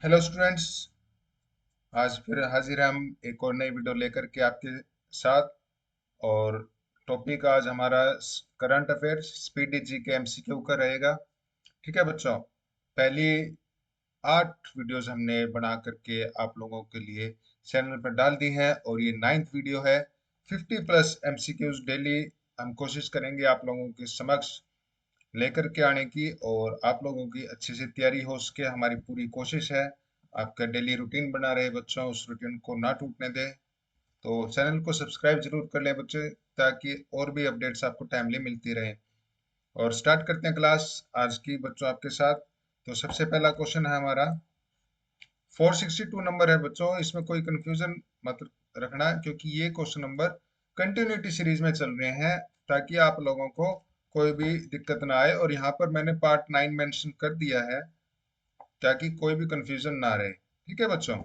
Hello students. आज फिर हाजिर हैं हम एक और नई वीडियो लेकर के आपके साथ। और टॉपिक आज हमारा करंट अफेयर्स स्पीडी जी के एमसीक्यू का रहेगा। ठीक है बच्चों, पहली 8 वीडियोस हमने बना करके आप लोगों के लिए चैनल पर डाल दी है और ये 9th वीडियो है। 50+ एमसीक्यूज डेली हम कोशिश करेंगे आप लोगों के समक्ष लेकर के आने की, और आप लोगों की अच्छे से तैयारी हो सके, हमारी पूरी कोशिश है। आपका डेली रूटीन बना रहे बच्चों, उस रूटीन को ना टूटने दें। तो चैनल को सब्सक्राइब जरूर कर लें बच्चे, ताकि और भी अपडेट्स आपको टाइमली मिलती रहे। और स्टार्ट करते हैं क्लास आज की बच्चों आपके साथ। तो सबसे पहला क्वेश्चन है हमारा 462 नंबर है बच्चों। इसमें कोई कंफ्यूजन मत रखना, क्योंकि ये क्वेश्चन नंबर कंटिन्यूटी सीरीज में चल रहे हैं, ताकि आप लोगों को कोई भी दिक्कत ना आए। और यहाँ पर मैंने पार्ट 9 मेंशन कर दिया है, ताकि कोई भी कंफ्यूजन ना रहे। ठीक है बच्चों,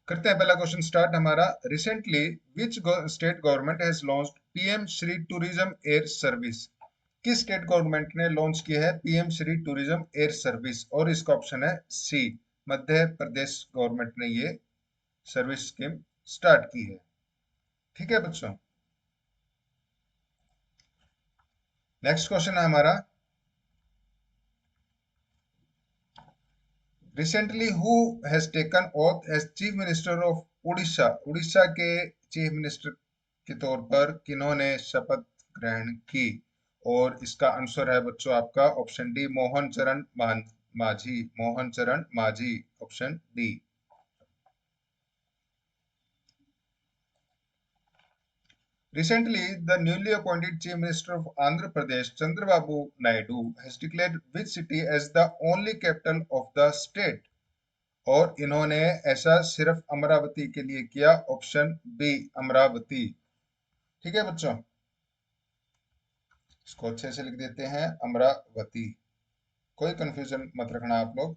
करते हैं पहला क्वेश्चन स्टार्ट हमारा। Recently which state government has launched PM Shri tourism air service? किस स्टेट गवर्नमेंट ने लॉन्च किया है PM Shri tourism air service? और इसका ऑप्शन है सी, मध्य प्रदेश गवर्नमेंट ने ये सर्विस स्कीम स्टार्ट की है। ठीक है बच्चों, नेक्स्ट क्वेश्चन है हमारा। Recently who has taken oath as chief minister of Orissa? Orissa के चीफ मिनिस्टर के तौर पर किन्होंने शपथ ग्रहण की? और इसका आंसर है बच्चों आपका ऑप्शन डी, मोहन चरण माझी। मोहन चरण माझी, option D. Recently, the newly appointed Chief Minister of Andhra Pradesh, Chandrababu Naidu, has declared which city as the only capital of the state? और इन्होंने ऐसा सिर्फ अमरावती के लिए किया, ऑप्शन बी, अमरावती। ठीक है बच्चों, इसको अच्छे से लिख देते हैं, अमरावती। कोई कंफ्यूजन मत रखना आप लोग।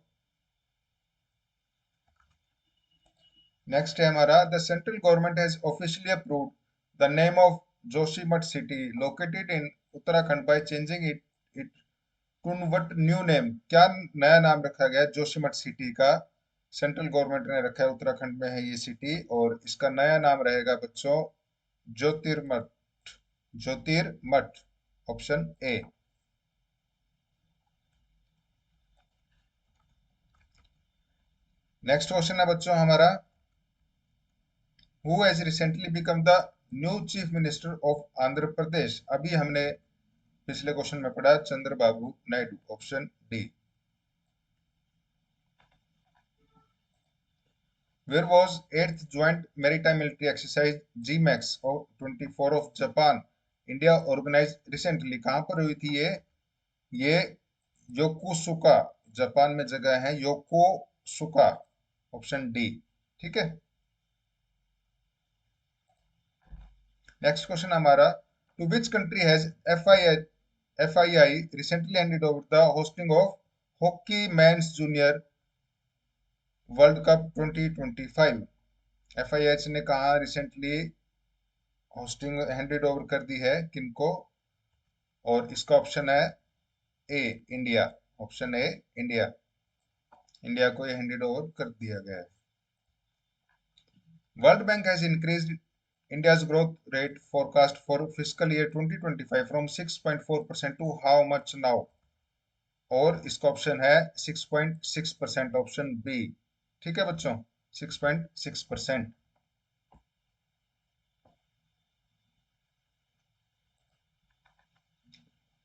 नेक्स्ट है हमारा, the central government has officially approved the name of Joshimath city located in Uttarakhand by changing it to what new name? क्या नया नाम रखा गया जोशीमठ सिटी का? सेंट्रल गवर्नमेंट ने रखा है, उत्तराखंड में है ये सिटी, और इसका नया नाम रहेगा बच्चों Jyotirmath. Jyotirmath, option A. Next question है बच्चों हमारा, who has recently become the new chief minister of Andhra Pradesh? अभी हमने पिछले क्वेश्चन में पढ़ा Chandrababu Naidu, option D. Where was 8th Joint Maritime Military Exercise GMAX of 24 of Japan India organized recently? कहाँ पर हुई थी ये योकोसुका, जापान में जगह है योकोसुका, ऑप्शन डी। ठीक है, नेक्स्ट क्वेश्चन हमारा, to which country has FII recently handed over the hosting of hockey men's junior world cup 2025? FIH ने कहा रिसेंटली होस्टिंग हैंडेड ओवर कर दी है, किनको? और इसका ऑप्शन है A, India. Option A, India. India को हैंडेड ओवर कर दिया गया है। World bank has increased India's growth rate forecast for fiscal year 2025 from 6.4% to how much now? और इसका ऑप्शन है 6.6%, ऑप्शन बी। ठीक है बच्चों, 6.6%।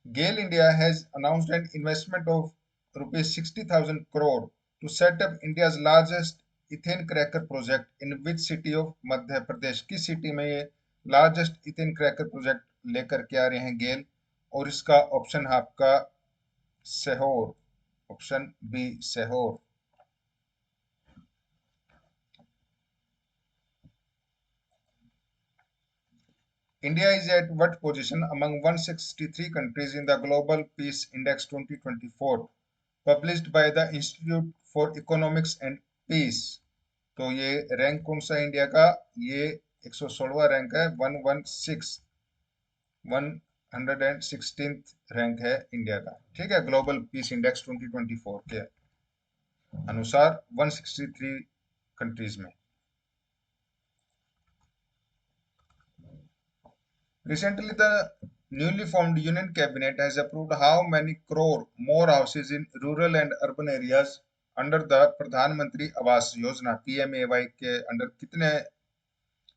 GAIL India has announced an investment of rupees 60,000 crore to set up India's largest ethane cracker project in which city of Madhya Pradesh? किस city में ये largest ethane cracker project लेकर के आ रहे हैं गेल? और इसका ऑप्शन है आपका Sehore, option B, Sehore. India is at what position among 163 countries in the Global Peace Index 2024 published by the Institute for Economics and Peace? तो ये रैंक कौन सा है इंडिया का? ये 116वां रैंक है, 116th रैंक है इंडिया का। ठीक है, ग्लोबल पीस इंडेक्स 2024 के। अनुसार 163 कंट्रीज में। Recently, the newly formed Union Cabinet has approved how many crore more houses in rural and urban areas under the Pradhan Mantri Awas Yojana PMAY के under कितने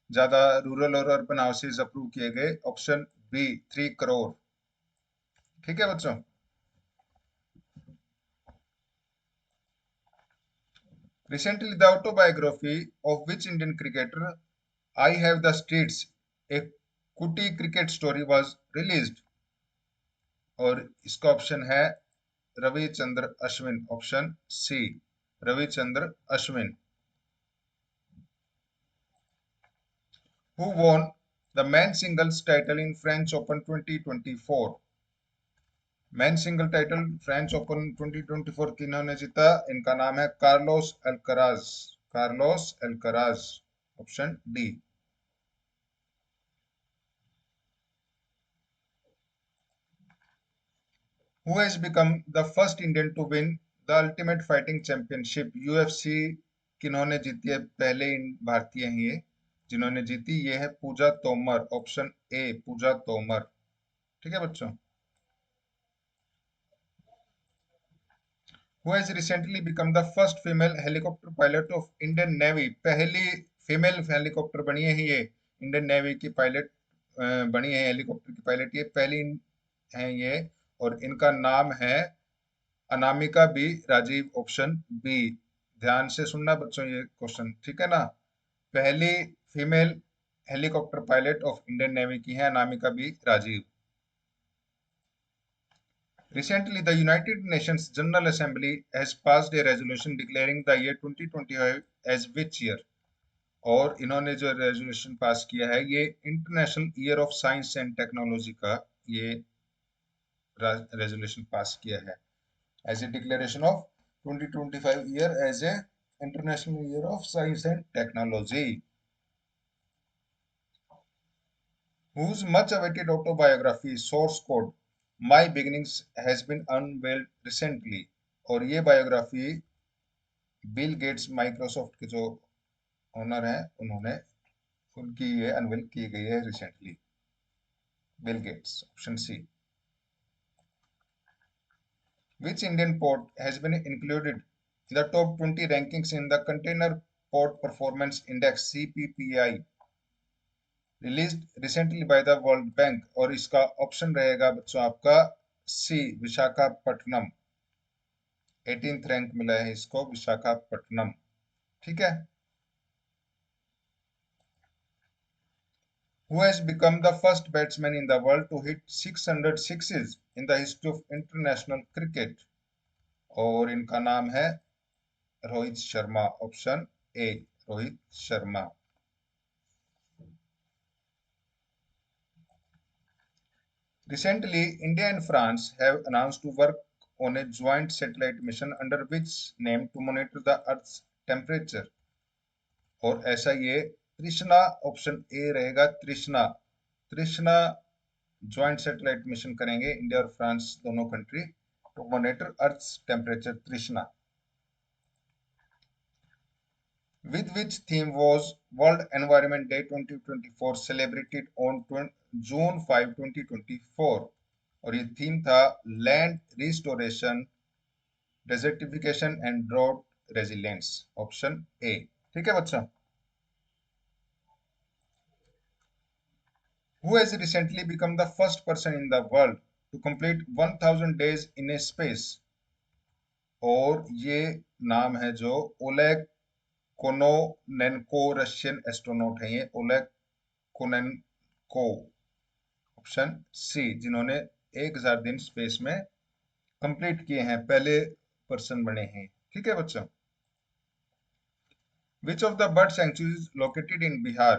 ज्यादा rural और urban houses approve किए गए? Option B 3 crore. ठीक है बच्चों। Recently, the autobiography of which Indian cricketer I Have the Streets, a Kuti cricket story was released, और इसका ऑप्शन है Ravichandra Ashwin, option C Ravichandra Ashwin. Who won the men's singles title in French Open 2024? Men single title French open 2024 किन्होंने जीता? इनका नाम है Carlos Alcaraz, Carlos Alcaraz, option D. Who has become the first Indian to win the Ultimate Fighting Championship UFC? किन्होंने जीती है? पहले भारतीय हैं ये जिन्होंने जीती, ये है पूजा तोमर, ऑप्शन ए पूजा तोमर। ठीक है बच्चों। Who has recently become the first female helicopter pilot of Indian Navy? पहली फीमेल हेलीकॉप्टर बनी है ये, इंडियन नेवी की पायलट बनी है, हेलीकॉप्टर की पायलट ये पहली हैं ये, और इनका नाम है Anamika B Rajeev, option B. ध्यान से सुनना बच्चों ये क्वेश्चन, ठीक है ना। पहली female helicopter pilot of Indian navy की है Anamika B Rajeev. Recently, the United Nations General Assembly has passed a resolution declaring the year 2025 as which year? और इन्होंने जो रेजोल्यूशन पास किया है ये international year of science and technology का ये रेजोल्यूशन पास किया है as a declaration of 2025 year as a international year of science and technology. Whose much awaited autobiography source code My Beginnings has been unveiled recently, और ये biography Bill Gates Microsoft के जो owner हैं उन्होंने उनकी ये अनवेल की गई है recently. Bill Gates, option C. Which Indian port has been included in the top 20 rankings in the Container Port Performance Index CPPI released recently by the World Bank? और इसका ऑप्शन रहेगा बच्चों आपका सी विशाखापट्टनम। 18th रैंक मिला है इसको विशाखापट्टनम। ठीक है। Who has become the first batsman in the world to hit 600 sixes in the history of international cricket? और इनका नाम है Rohit Sharma, option A Rohit Sharma. Recently, India and France have announced to work on a joint satellite mission under which name to monitor the Earth's temperature, और ऐसा ये तृष्णा, option A रहेगा Trishna, Trishna joint satellite mission करेंगे इंडिया और फ्रांस दोनों country to monitor earth's temperature, Trishna. With which theme was World Environment Day 2024 celebrated on June 5, 2024? और ये थीम था land restoration, desertification and drought resilience, option A. ठीक है बच्चों। Who has recently become the first person in the world to complete 1000 days in a space? और ये नाम है जो ओलेग कोनोनेंको, रशियन एस्ट्रोनॉट है ये ओलेग कोनेंको, ऑप्शन सी, जिन्होंने 1000 दिन स्पेस में कंप्लीट किए हैं, पहले पर्सन बने हैं। ठीक है बच्चों। Which of the bird sanctuaries located in Bihar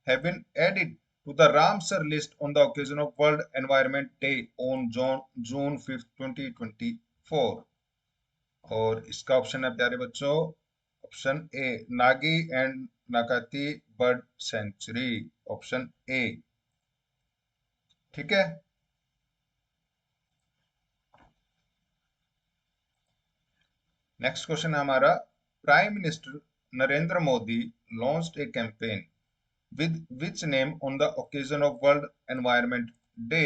have been added to the Ramsar list on the occasion of World Environment Day on June 5th, 2024? और इसका ऑप्शन है प्यारे बच्चों, option A Nagi and Nakati bird sanctuary, option A. ठीक है। Next question है हमारा, prime minister Narendra Modi launched a campaign with which name on the occasion of world environment day.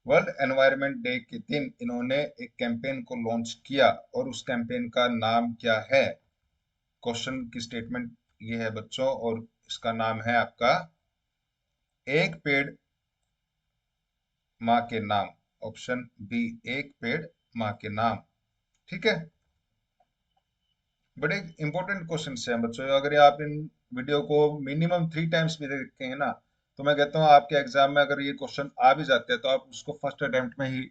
World environment day के दिन इन्होंने एक कैंपेन को लॉन्च किया और उस कैंपेन का नाम क्या है। क्वेश्चन की स्टेटमेंट ये है बच्चों, और इसका नाम है आपका एक पेड़ माँ के नाम। ऑप्शन बी, एक पेड़ माँ के नाम। ठीक है, बड़े इंपॉर्टेंट क्वेश्चन हैं बच्चों। अगर आप इन वीडियो को मिनिमम 3 टाइम्स भी देखते हैं ना, तो मैं कहता हूँ आपके एग्जाम में अगर ये क्वेश्चन आ भी जाते हैं तो आप उसको फर्स्ट अटेम्प्ट में ही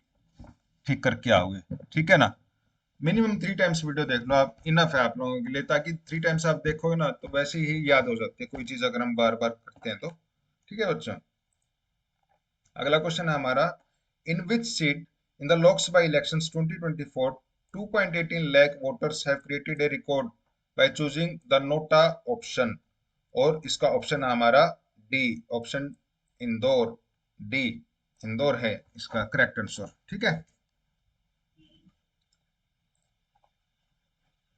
ठीक करके आओगे। ठीक है ना, मिनिमम 3 टाइम्स वीडियो देख लो आप, इनफ है आप लोगों के लिए, ताकि 3 टाइम्स आप देखोगे ना तो वैसे ही याद हो जाती है कोई चीज अगर हम बार बार करते हैं तो। ठीक है बच्चों, अगला क्वेश्चन है हमारा, in which seat in the Lok Sabha elections 2024 2.18 lakh voters have created a record by choosing the NOTA option. और इसका ऑप्शन है हमारा D, option Indore. D, Indore है इसका करेक्ट आंसर। ठीक है,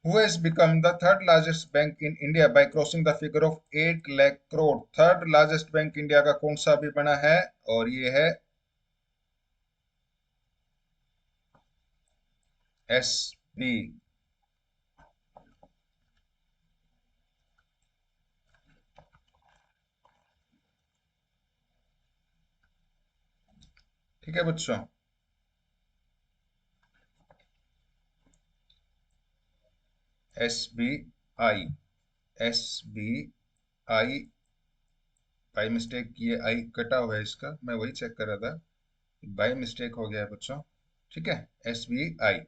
who has become the third largest bank in India by crossing the figure of 8 lakh crore। Third largest bank India का कौन सा अभी बना है, और ये है एसबी। ठीक है बच्चों, S B I, S B I. By mistake ये आई कटा हुआ है इसका, मैं वही चेक कर रहा था, बाई मिस्टेक हो गया है बच्चों। ठीक है, S B I.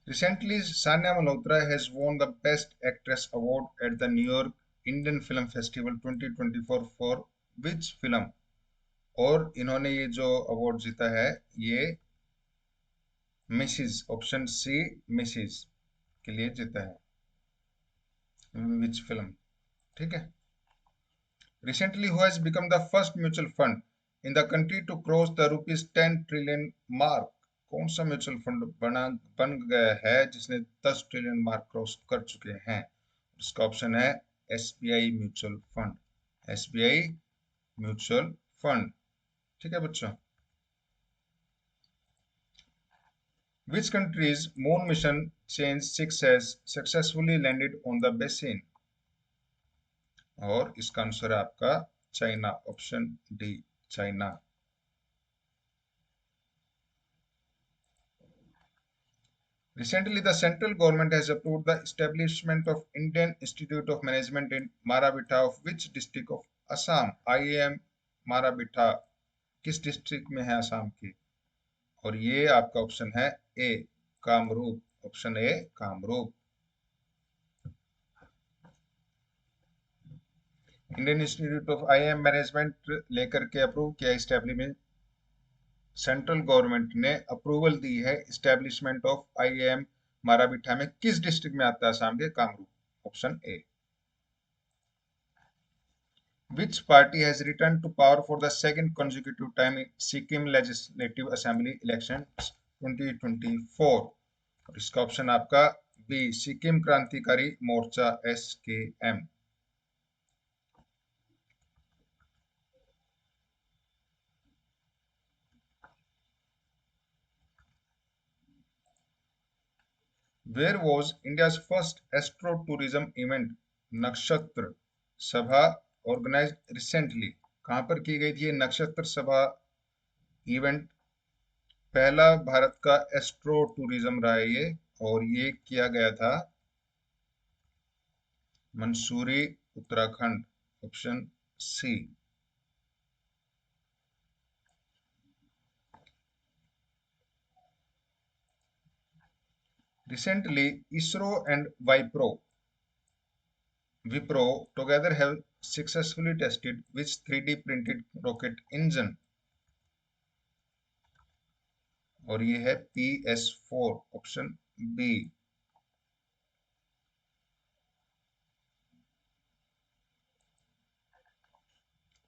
Recently, Sanya Malhotra has won the Best Actress award at the New York Indian Film Festival 2024 for which film। और इन्होंने ये जो अवार्ड जीता है ये मिसिज, ऑप्शन सी, मिसिज के लिए जीता है। Which film. ठीक है, recently who has become the first mutual fund in the country to cross the ₹10 trillion mark. कौन सा म्यूचुअल फंड बन गया है जिसने 10 ट्रिलियन मार्क क्रॉस कर चुके हैं। इसका ऑप्शन है SBI mutual fund. SBI mutual fund. ठीक है बच्चों, which country's moon mission change 6 has successfully landed on the basin। और इसका आंसर है आपका China, option D, China. Recently, the central government has approved the establishment of Indian Institute of Management in Marabitha of which district of Assam। IIM माराबिठा किस district में है असम की, और ये आपका ऑप्शन है A, Kamrup. Option A, Kamrup. Indian institute of IM management लेकर के अप्रूव किया स्टैब्लिशमेंट, सेंट्रल गवर्नमेंट ने अप्रूवल दी है इस्टेब्लिशमेंट ऑफ आईएएम माराबिठा में, किस डिस्ट्रिक्ट में आता है असम के, Kamrup. Option A. Which party has return to power for the second consecutive time in Sikkim legislative assembly election 2024। और इसका ऑप्शन आपका बी, सिक्किम क्रांतिकारी मोर्चा, SKM। Where was India's first astro tourism event नक्षत्र सभा organized recently। कहां पर की गई थी ये नक्षत्र सभा इवेंट। पहला भारत का एस्ट्रो टूरिज्म रहा है ये, और ये किया गया था Mussoorie, Uttarakhand. Option C. Recently, ISRO and Wipro together have successfully tested which 3D printed rocket engine, और ये है PS4 option B.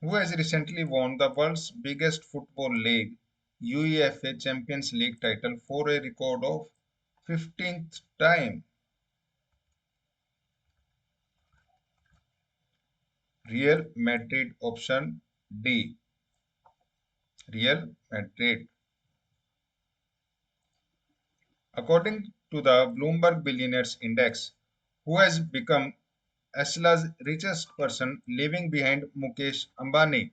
Who has recently won the world's biggest football league, UEFA Champions League title for a record of 15th time? Real Madrid option D. Real Madrid. According to the Bloomberg Billionaires Index, who has become Asia's richest person, leaving behind Mukesh Ambani?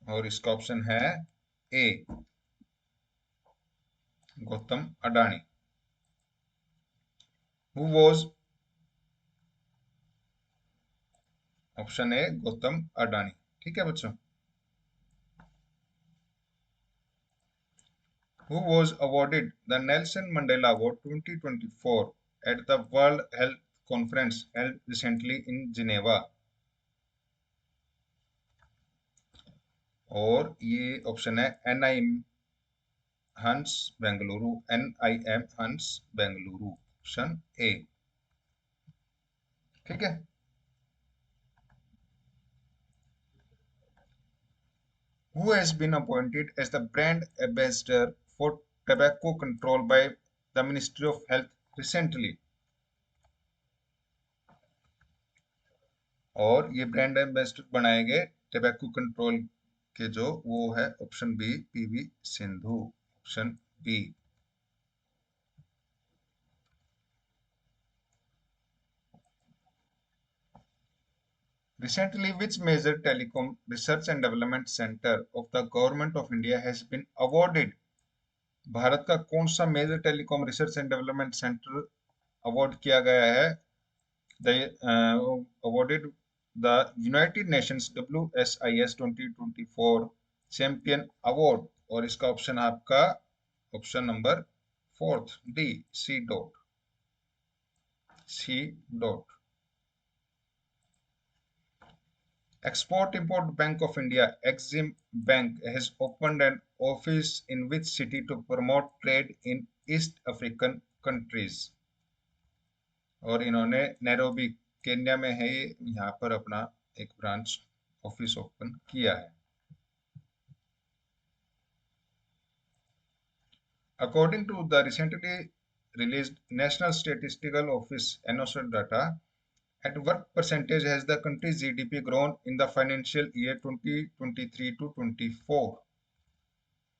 और इसका option है A, Gautam Adani. Who was option A, Gautam Adani. ठीक है बच्चों। Who was awarded the Nelson Mandela Award 2024 at the World Health Conference held recently in Geneva? और ये option है NIM हंस बेंगलुरु, NIM हंस बेंगलुरु, ऑप्शन ए। ठीक है। Who has been appointed as the brand ambassador for tobacco control by the Ministry of Health recently? और ये brand ambassador बनाए गए टोबैको कंट्रोल के जो वो है option B, PV Sindhu, option B. Recently, which major telecom research and development center of the government of India has been awarded? भारत का कौन सा major telecom research and development centre award किया गया है? awarded the United Nations WSIS 2024 champion award, और इसका option आपका option number 4 D, C dot. Export Import Bank of India Exim Bank has opened an office in which city to promote trade in East African countries? और इन्होंने Nairobi Kenya में है, यहाँ पर अपना एक ब्रांच ऑफिस ओपन किया है। According to the recently released National Statistical Office NOST data, at what percentage has the country's GDP grown in the financial year 2023 to 24?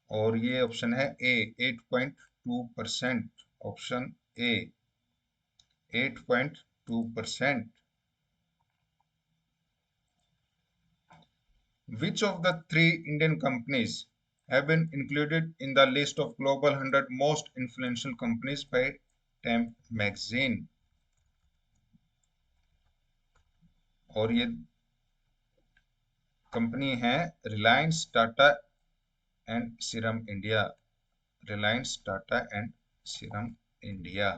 और ये ऑप्शन है ए, 8.2%, option A, 8.2%। Which of the three Indian companies have been included in the list of Global 100 most influential companies by Time Magazine? और ये company है Reliance, Tata and serum India, Reliance, Tata and serum India.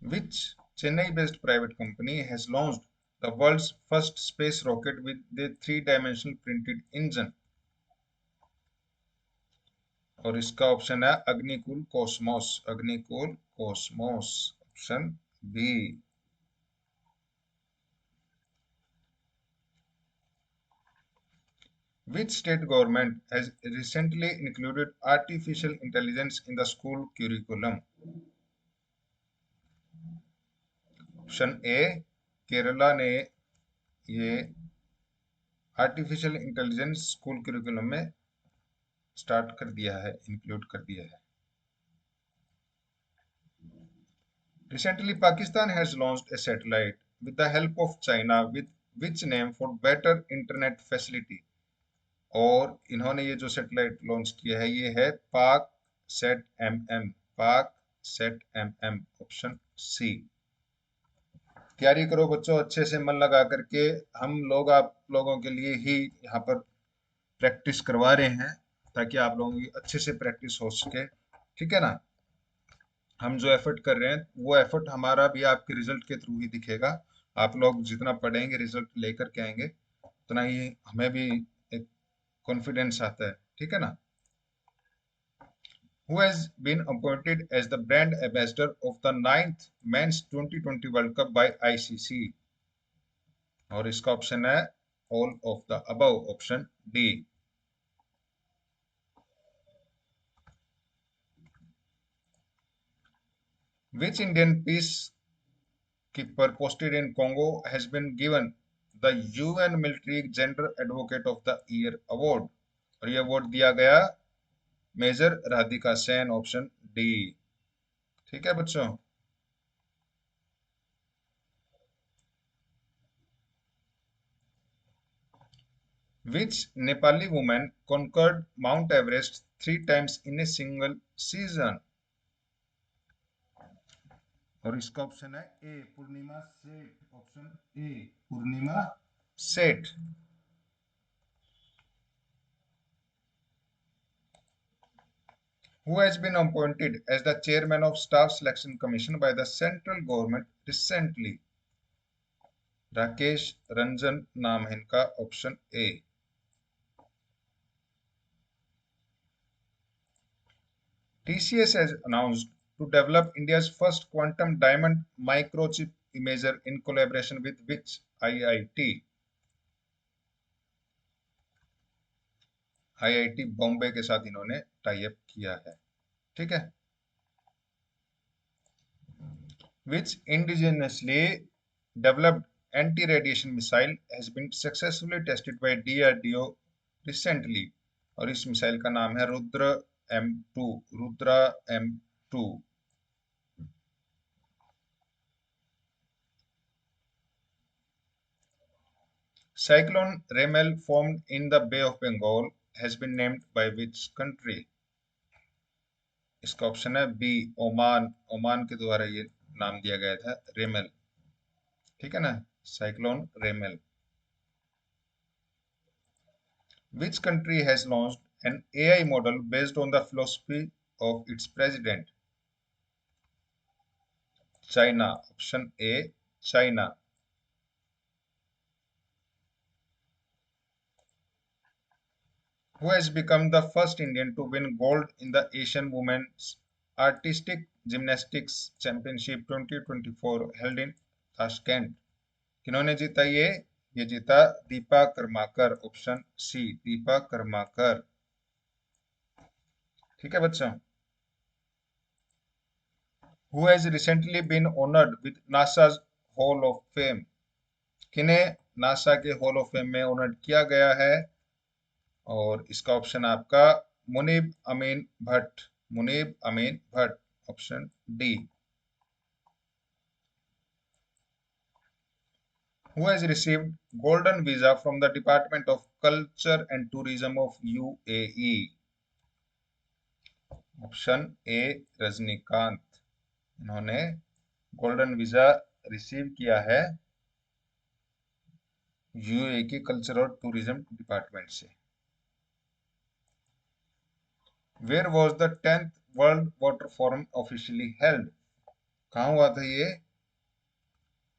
Which Chennai-based private company has launched the world's first space rocket with the 3-dimensional printed engine? और इसका option है Agnikul Cosmos, Agnikul Cosmos, option B. Which state government has recently included artificial intelligence in the school curriculum? Option A, Kerala ने ये artificial intelligence school curriculum में start कर दिया है, include कर दिया है। Recently, Pakistan has launched a satellite with the help of China with which name for better internet facility? और इन्होंने ये जो सैटेलाइट लॉन्च किया है ये है पाक सेट MM, पाक सेट MM, ऑप्शन सी। तैयारी करो बच्चों अच्छे से मन लगा करके। हम लोग आप लोगों के लिए ही यहाँ पर प्रैक्टिस करवा रहे हैं, ताकि आप लोगों की अच्छे से प्रैक्टिस हो सके। ठीक है ना। हम जो एफर्ट कर रहे हैं वो एफर्ट हमारा भी आपके रिजल्ट के थ्रू ही दिखेगा। आप लोग जितना पढ़ेंगे, रिजल्ट लेकर के आएंगे, उतना ही हमें भी एक कॉन्फिडेंस आता है। ठीक है ना। Who has been appointed as the brand ambassador of the ninth Men's 2020 World Cup by ICC? और इसका ऑप्शन है all of the above, option D. Which Indian peacekeeper posted in Congo has been given the UN Military Gender Advocate of the Year award? और ये award दिया गया major Radhika Sen, option D. ठीक है बच्चों। Which Nepali woman conquered Mount Everest 3 times in a single season? और इसका option है ए पूर्णिमा सेठ, ऑप्शन ए पूर्णिमा सेठ। Who has been appointed as the chairman of Staff Selection Commission by the central government recently? Rakesh Ranjan नाम है इनका, option A. TCS has announced to develop India's first quantum diamond microchip imager in collaboration with which IIT? IIT Bombay के साथ इन्होंने tie up किया है। ठीक है। Which indigenously developed anti-radiation missile has been successfully tested by DRDO recently? और इस missile का नाम है Rudra M2, Rudra M2। Cyclone Remel formed in the Bay of Bengal has been named by which country? इसका ऑप्शन है बी ओमान, ओमान के द्वारा ये नाम दिया गया था रेमेल। ठीक है ना, cyclone रेमेल। Which country has launched an AI model based on the philosophy of its president? China, option A, China। Who has become the first Indian to win gold in the Asian Women's Artistic Gymnastics Championship 2024 held in Tashkent? किन्होंने जीता ये जीता Deepa Karmakar, option C Deepa Karmakar. ठीक है बच्चों। Who has recently been honored with NASA's Hall of Fame? किन्हें NASA के hall of fame में honoured किया गया है? और इसका ऑप्शन आपका Muneeb Amin Bhat, Muneeb Amin Bhat, option D. Who has received golden visa from the Department of Culture and Tourism of UAE? Option A Rajinikanth. इन्होंने गोल्डन वीजा रिसीव किया है यूएई की कल्चर और टूरिज्म डिपार्टमेंट से। Where was the 10th World Water Forum officially held? कहाँ हुआ था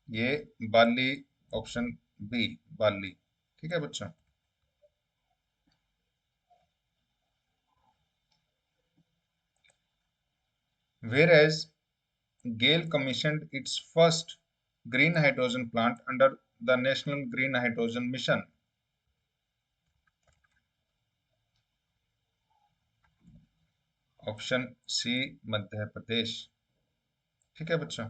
ये बाली, ऑप्शन बी बाली। ठीक है बच्चों। Whereas GAIL commissioned its first green hydrogen plant under the National Green Hydrogen Mission? Option C Madhya Pradesh. ठीक है बच्चों।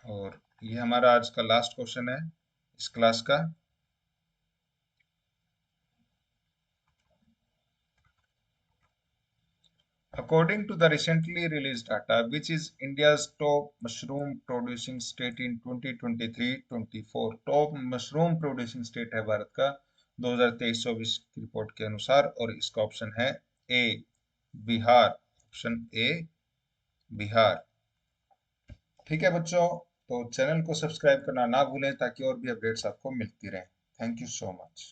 और ये हमारा आज का लास्ट क्वेश्चन है इस क्लास का। According to the recently released data, which is India's top mushroom producing state in 2023-24? Top mushroom producing state है भारत का 2023-24 की रिपोर्ट के अनुसार, और इसका ऑप्शन है ए बिहार, ऑप्शन ए बिहार। ठीक है बच्चों, तो चैनल को सब्सक्राइब करना ना भूलें ताकि और भी अपडेट्स आपको मिलती रहें। Thank you so much.